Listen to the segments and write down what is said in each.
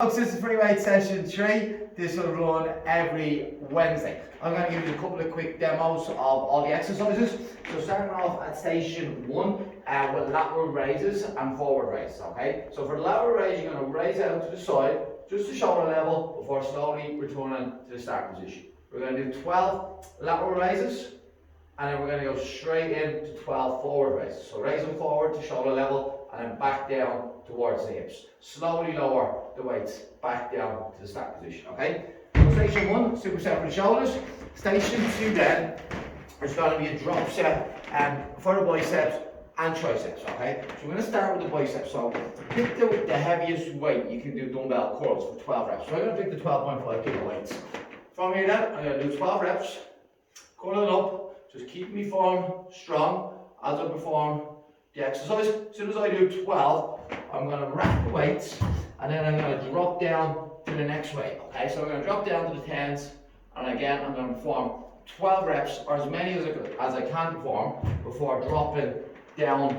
Folks, this is Freeweights session 3. This will run every Wednesday. I'm going to give you a couple of quick demos of all the exercises. So starting off at station 1 with lateral raises and forward raises, okay? So for the lateral raise, you're going to raise out to the side, just to shoulder level, before slowly returning to the start position. We're going to do 12 lateral raises, and then we're going to go straight into 12 forward raises. So raising forward to shoulder level, and then back down towards the hips. Slowly lower the weights back down to the start position, okay? So station 1, superset for the shoulders. Station 2 then is going to be a drop set for the biceps and triceps, okay? So we're going to start with the biceps. So pick the heaviest weight you can do dumbbell curls for 12 reps. So I'm going to pick the 12.5 kilo weights. From here then, I'm going to do 12 reps, curling up, just keep me form strong as I perform the exercise. As soon as I do 12, I'm going to rack the weights, and then I'm going to drop down to the next weight, okay? So I'm going to drop down to the 10s, and again I'm going to perform 12 reps, or as many as I can perform, before dropping down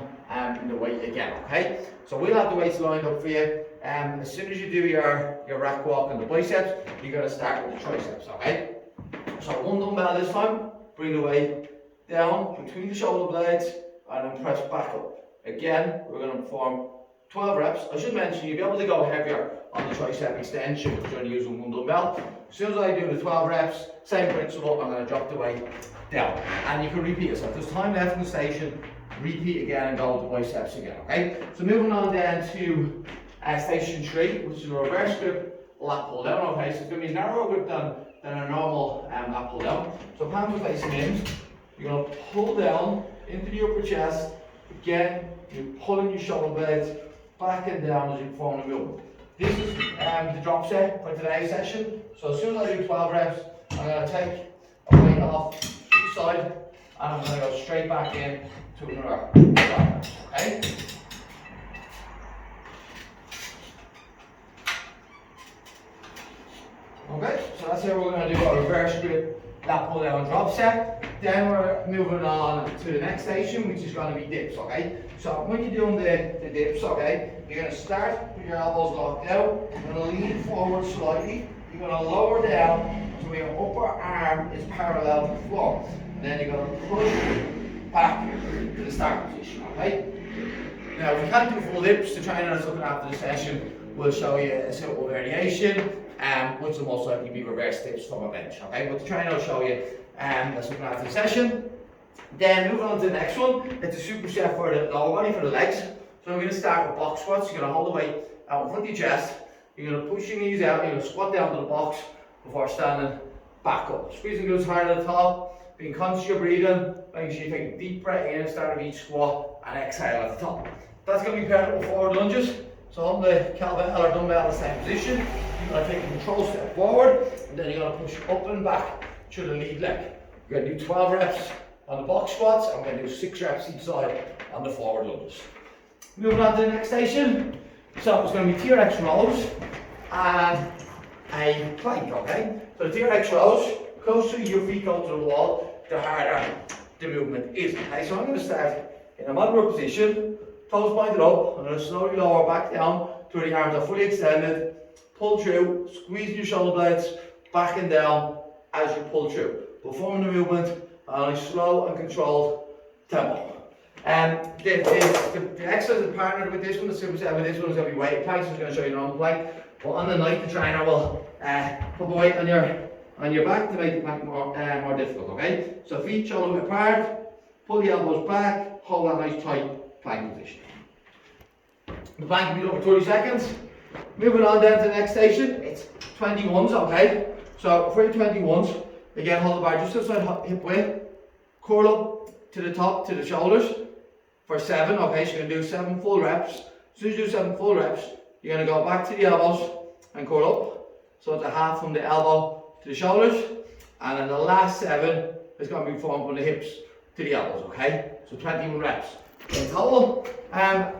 in the weight again, okay? So we'll have the weights lined up for you. As soon as you do your rack walk and the biceps, you're going to start with the triceps, okay? So one dumbbell this time, bring the weight down between the shoulder blades, and then press back up. Again, we're going to perform 12 reps. I should mention you'll be able to go heavier on the tricep extension because you're only using one dumbbell. As soon as I do the 12 reps, same principle, I'm going to drop the weight down. And you can repeat it. So if there's time left in the station, repeat again and go with the biceps again, okay? So moving on then to station 3, which is a reverse grip lat pull down, okay? So it's going to be a narrower grip than a normal lat pull down. So palms are facing in, you're going to pull down into the upper chest. Again, you're pulling your shoulder blades back and down as you perform the movement. This is the drop set for today's session. So as soon as I do 12 reps, I'm going to take a weight off each side, and I'm going to go straight back in to another 12 reps, okay? Okay, so that's how we're going to do our reverse grip lat pull down drop set. Then we're moving on to the next station, which is going to be dips, okay? So when you're doing the dips, okay, you're going to start with your elbows locked out. You're going to lean forward slightly. You're going to lower down so your upper arm is parallel to the floor. And then you're going to push back to the start position, okay? Now, if you can't do full dips, the trainer that's looking after the session will show you a simple variation, which will most likely be reverse dips from a bench, okay? But the trainer will show you that's looking after the session. Then moving on to the next one, it's a superset for the lower body, for the legs. So I'm going to start with box squats. You're going to hold the weight out in front of your chest. You're going to push your knees out, you're going to squat down to the box before standing back up. Squeezing glutes hard at the top, being conscious of your breathing, making sure you take a deep breath in at the start of each squat and exhale at the top. That's going to be paired up with forward lunges. So on the kettlebell or dumbbell in the same position, you're going to take a control step forward, and then you're going to push up and back to the lead leg. You're going to do 12 reps on the box squats, and we're going to do 6 reps each side on the forward lunges. Moving on to the next station. So it's going to be TRX rows and a plank, okay? So the TRX rows, the closer your feet go to the wall, the harder the movement is, okay? So I'm going to start in a moderate position, toes pointed up. I'm going to slowly lower back down to the arms are fully extended, pull through, squeeze your shoulder blades back and down as you pull through. Performing the movement on a slow and controlled tempo. The exercise is partnered with this one, the superset with this one is going to be weight planks. So I'm going to show you an on plank. But on the night, the trainer will put the weight on your back to make the plank more difficult, okay? So feet shoulder width apart, pull the elbows back, hold that nice tight plank position. The plank will be over 30 seconds. Moving on then to the next station, it's 21s, okay? So for your 21s, again hold the bar just outside hip width, curl up to the top, to the shoulders for 7, okay? So you're going to do 7 full reps. As soon as you do 7 full reps, you're going to go back to the elbows and curl up. So it's a half from the elbow to the shoulders, and then the last 7 is going to be formed from the hips to the elbows, okay? So 21 reps in total. Then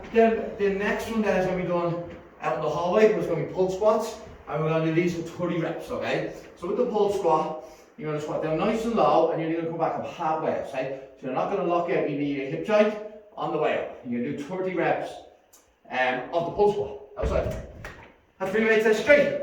the next one then is going to be done out in the hallway. It's going to be pull squats, and we're going to do these for 30 reps, okay? So with the pull squat, you're going to squat down nice and low, and you're going to come back up halfway, okay? So you're not going to lock out your knee or hip joint on the way up. You're going to do 30 reps of the pull squat outside. Have free weights straight.